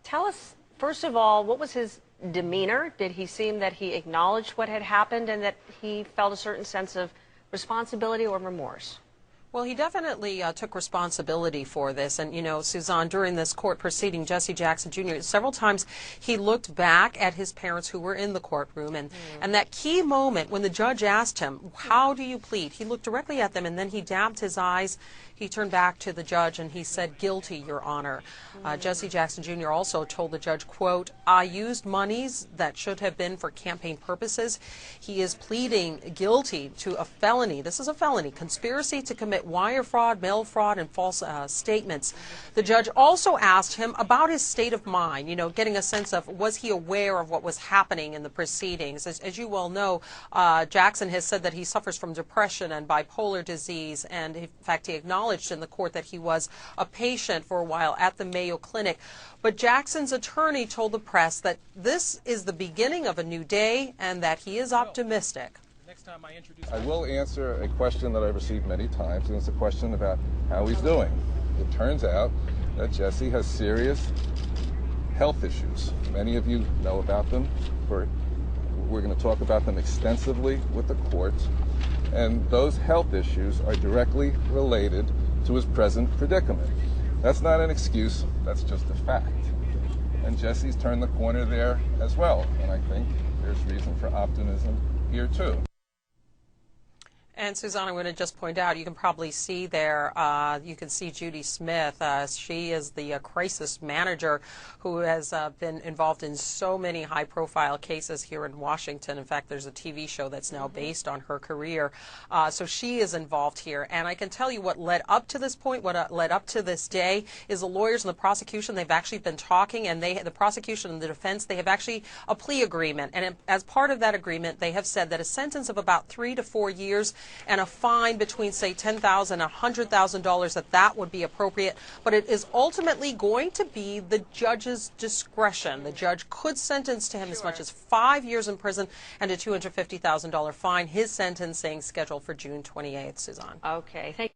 Tell us, first of all, what was his demeanor? Did he seem that he acknowledged what had happened and that he felt a certain sense of responsibility or remorse? Well, he definitely took responsibility for this. And, you know, Suzanne, during this court proceeding, Jesse Jackson Jr., several times he looked back at his parents who were in the courtroom. And that key moment when the judge asked him, how do you plead? He looked directly at them and then he dabbed his eyes. He turned back to the judge and he said, guilty, Your Honor. Jesse Jackson Jr. also told the judge, quote, I used monies that should have been for campaign purposes. He is pleading guilty to a felony. This is a felony, conspiracy to commit wire fraud, mail fraud, and false statements. The judge also asked him about his state of mind, you know, getting a sense of was he aware of what was happening in the proceedings. As you well know, Jackson has said that he suffers from depression and bipolar disease, and in fact he acknowledged in the court that he was a patient for a while at the Mayo Clinic. But Jackson's attorney told the press that this is the beginning of a new day and that he is optimistic. I will answer a question that I've received many times, and it's a question about how he's doing. It turns out that Jesse has serious health issues. Many of you know about them. We're going to talk about them extensively with the courts, and those health issues are directly related to his present predicament. That's not an excuse, that's just a fact. And Jesse's turned the corner there as well, and I think there's reason for optimism here too. And Suzanne, I'm going to just point out, you can probably see there, you can see Judy Smith. She is the crisis manager who has been involved in so many high-profile cases here in Washington. In fact, there's a TV show that's now based on her career. So she is involved here. And I can tell you what led up to this point, what led up to this day, is the lawyers and the prosecution, they've actually been talking, and the prosecution and the defense, they have actually a plea agreement. And as part of that agreement, they have said that a sentence of about 3 to 4 years and a fine between, say, $10,000 and $100,000, that would be appropriate. But it is ultimately going to be the judge's discretion. The judge could sentence to him as much as 5 years in prison and a $250,000 fine. His sentencing scheduled for June 28th, Suzanne. Okay. Thank you.